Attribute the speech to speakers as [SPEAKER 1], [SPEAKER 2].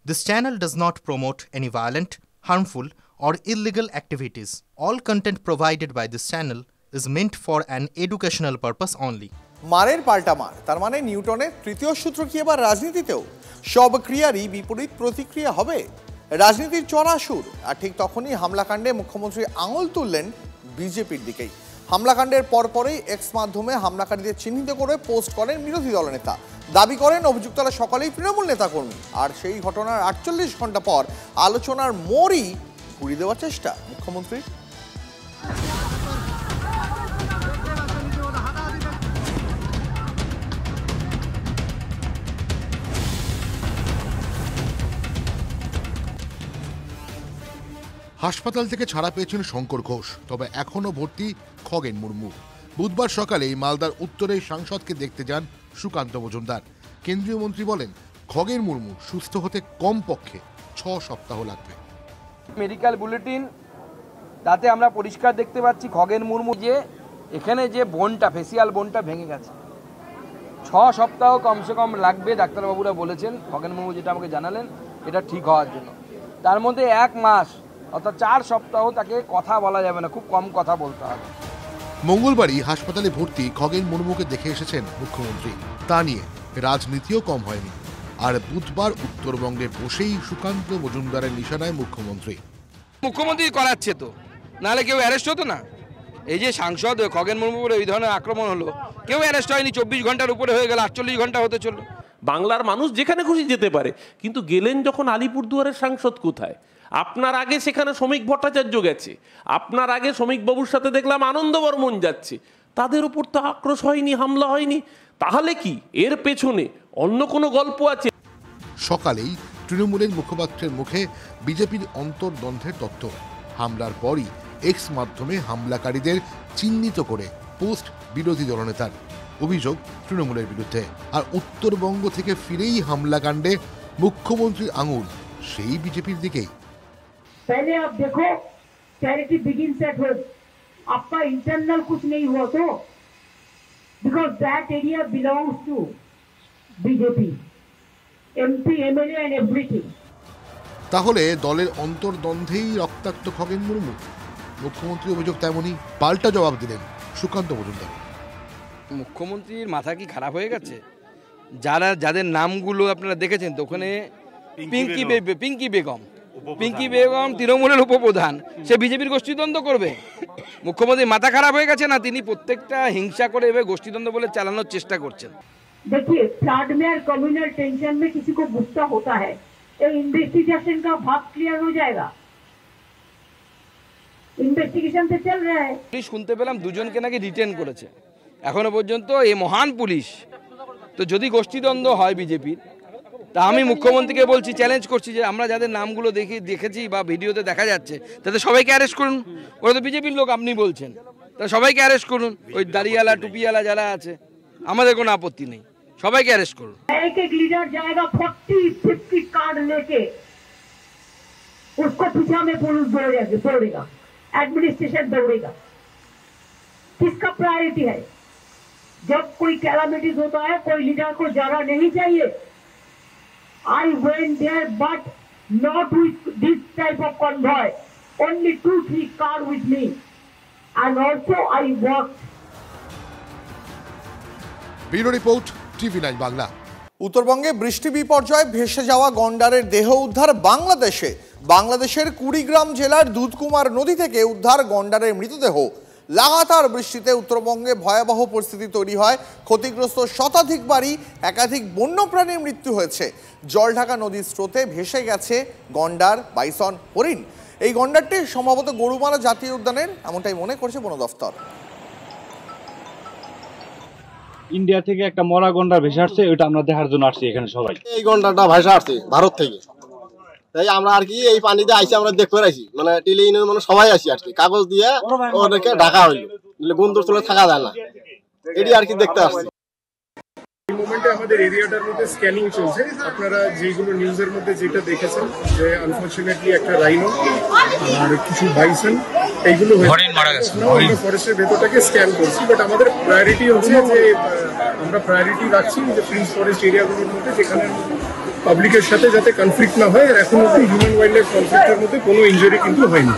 [SPEAKER 1] This channel does not promote any violent, harmful, or illegal activities. All content provided by this channel is meant for an educational purpose only.
[SPEAKER 2] মারের পাল্টা মার, তার মানে নিউটনের তৃতীয় সূত্র কি এবার রাজনীতিতেও সব ক্রিয়ারই বিপরীত প্রতিক্রিয়া হবে? রাজনীতির চড়া সুর। আর ঠিক তখনই হামলাকাণ্ডে মুখ্যমন্ত্রী আঙুল তুললেন বিজেপির দিকেই। হামলাকাণ্ডের পরপরই এক্স মাধ্যমে হামলাকারীদের চিহ্নিত করে পোস্ট করেন বিরোধী দলনেতা। দাবি করেন অভিযুক্তরা সকলেই তৃণমূল নেতাকর্মী। আর সেই ঘটনার 48 ঘন্টা পর আলোচনার মোড়ই ঘুরিয়ে দেওয়ার চেষ্টা মুখ্যমন্ত্রীর।
[SPEAKER 3] হাসপাতাল থেকে ছাড়া পেয়েছেন শঙ্কর ঘোষ, তবে এখনো ভর্তি খগেন মুর্মু। বুধবার সকালেই মালদার উত্তরের সাংসদকে দেখতে যান সুকান্ত মজুমদার। কেন্দ্রীয় মন্ত্রী বলেন, খগেন মুর্মু সুস্থ হতে কমপক্ষে 6 সপ্তাহ লাগবে।
[SPEAKER 4] মেডিকেল বুলেটিন তাতে আমরা পরিষ্কার দেখতে পাচ্ছি খগেন মুর্মু যে এখানে যে বোনটা, ফেসিয়াল বোনটা ভেঙে গেছে। 6 সপ্তাহ কমসে কম লাগবে ডাক্তারবাবুরা বলেছেন। খগেন মুর্মু যেটা আমাকে জানালেন এটা ঠিক হওয়ার জন্য। তার মধ্যে 1 মাস অর্থাৎ 4 সপ্তাহ তাকে কথা বলা যাবে না, খুব কম কথা বলতে হবে।
[SPEAKER 3] মঙ্গলবারই হাসপাতালে ভর্তি খগেন মুর্মুকে দেখে এসেছেন মুখ্যমন্ত্রী। তা নিয়ে রাজনীতিও কম হয়নি। আর বুধবার উত্তরবঙ্গে বসেই সুকান্ত মজুমদারের নিশানায় মুখ্যমন্ত্রী
[SPEAKER 4] করাচ্ছে তো, নাহলে কেউ অ্যারেস্ট হতো না। এই যে সাংসদ খগেন মুর্মুর এই ধরনের আক্রমণ হলো, কেউ অ্যারেস্ট হয়নি। 24 ঘন্টার উপরে হয়ে গেল, 48 ঘন্টা হতে চললো।
[SPEAKER 5] বাংলার মানুষ যেখানে খুশি যেতে পারে, কিন্তু গেলেন যখন আলিপুরদুয়ারের সাংসদ কোথায়? আপনার আগে সেখানে শ্রমিক ভট্টাচার্য গেছে, আপনার আগে শ্রমিক বাবুর সাথে দেখলাম আনন্দ বর্মন যাচ্ছে। তাদের উপর তো আক্রোশ হয়নি, হামলা হয়নি। তাহলে কি এর পেছনে অন্য কোনো গল্প আছে?
[SPEAKER 3] সকালেই তৃণমূলের মুখপাত্রের মুখে বিজেপির অন্তর্দ্বন্দ্বের তথ্য। হামলার পরই এক্স মাধ্যমে হামলাকারীদের চিহ্নিত করে পোস্ট বিরোধী দলনেতার। অভিযোগ তৃণমূলের বিরুদ্ধে। আর উত্তরবঙ্গ থেকে ফিরেই হামলাকাণ্ডে মুখ্যমন্ত্রীর আঙুল সেই বিজেপির দিকেই।
[SPEAKER 6] पहले आप देखो, चैरिटी बिगिंस एट होम। आपका इंटरनल कुछ नहीं हुआ तो, because that area belongs to BJP, MP, MLA and everything.
[SPEAKER 3] তাহলে দলের অন্তর্দ্বন্দ্বেই রক্তাক্ত খগেন মুর্মু? মুখ্যমন্ত্রী অভিযোগ তেমনই। পাল্টা জবাব দিলেন সুকান্ত মজুমদার।
[SPEAKER 4] মুখ্যমন্ত্রীর মাথা কি খারাপ হয়ে গেছে? যাদের নামগুলো আপনারা দেখেছেন তো, ওখানে পিঙ্কি বেগম তৃণমূলের উপপ্রধান, সে বিজেপির গোষ্ঠীদ্বন্দ্ব করবে? মুখ্যমন্ত্রী মাথা খারাপ হয়ে গেছে না? তিনি প্রত্যেকটা হিংসা করে এভাবে গোষ্ঠীদ্বন্দ্ব বলে চালানোর চেষ্টা করছেন।
[SPEAKER 6] देखिए, फ्लड में और कम्युनल टेंशन में किसी को गुस्सा होता है, ये इन्वेस्टिगेशन का भाग क्लियर हो जाएगा। इन्वेस्टिगेशन से चल रहा है।
[SPEAKER 4] পুলিশ শুনতে পেলাম 2 জনকে নাকি রিটেন করেছে এখনো পর্যন্ত। এই মহান পুলিশ তো যদি গোষ্ঠীদ্বন্দ্ব হয় বিজেপির, তা আমি মুখ্যমন্ত্রীকে বলছি, চ্যালেঞ্জ করছি যে আমরা যাদের নামগুলো দেখেছি বা ভিডিওতে দেখা যাচ্ছে, তাদের সবাইকে অ্যারেস্ট করুন। ওরা তো বিজেপির লোক, আপনি বলছেন, তা সবাইকে অ্যারেস্ট করুন। ওই দাড়িওয়ালা টুপিওয়ালা যারা আছে, আমাদের কোনো আপত্তি নেই, সবাইকে অ্যারেস্ট করুন।
[SPEAKER 6] एक एक लीडर जाएगा 40-50 कार्ड लेके, उसको पीछा में पुलिस दौड़ेगा, एडमिनिस्ट्रेशन दौड़ेगा। किसका प्रायोरिटी है? जब कोई कैलामिटीज होता है, कोई लीडर को जाना नहीं चाहिए। I went there, but not with this type of convoy. Only 2-3 cars with me, and also I walked.
[SPEAKER 3] Bureau report, TV9 Bangla.
[SPEAKER 2] উত্তরবঙ্গে বৃষ্টি বিপর্যয়ে ভেসে যাওয়া গন্ডারের দেহ উদ্ধার বাংলাদেশের কুড়িগ্রাম জেলার দুধকুমার নদী থেকে উদ্ধার গন্ডারের মৃতদেহ। লাগাতার বৃষ্টিতে উত্তরবঙ্গে ভয়াবহ পরিস্থিতি তৈরি হয়। ক্ষতিগ্রস্ত শতাধিক বাড়ি, একাধিক বন্যপ্রাণীর মৃত্যু হয়েছে। জলঢাকা নদীর স্রোতে ভেসে গেছে গন্ডার, বাইসন, হরিণ। এই গন্ডারটি সম্ভবত গরুমারা জাতীয় উদ্যানের, এমনটাই মনে করছে বন দফতর।
[SPEAKER 7] ইন্ডিয়া থেকে একটা মরা গন্ডার ভেসে আসছে, ওইটা আমরা দেখার জন্য আসছি এখানে সবাই।
[SPEAKER 8] এই গন্ডারটা ভেসে আসছে ভারত থেকে, তাই আমরা আর কি এই পানিতে আইসি, আমরা দেখতে আসি, মানে টেলি মানে সবাই আসি আর কি, কাগজ দিয়ে ওদেরকে ঢাকা হইলো, বন্ধুর চলে থাকা যায় না, এটি আর কি দেখতে আসছি।
[SPEAKER 9] এই মোমেন্টে আমাদের এরিয়াটার মধ্যে স্ক্যানিং চলছে। আপনারা যেগুলো নিউজের মধ্যে যেটা দেখেছেন যে আনফরচুনেটলি একটা রাইনো আর কিছু বাইসন এইগুলো মারা গেছে, আমরা ফরেস্টের ভেতরটাকে স্ক্যান করছি। বাট আমাদের প্রায়োরিটি হচ্ছে যে আমরা প্রায়োরিটি রাখছি যে প্রিন্স ফরেস্ট এরিয়াগুলোর মধ্যে যেখানে পাবলিকের সাথে যাতে কনফ্লিক্ট না হয়, আর এখন অব্দি হিউম্যান ওয়াইল্ড লাইফ কনফ্লিক্টের মধ্যে কোনো ইনজুরি কিন্তু হয়নি।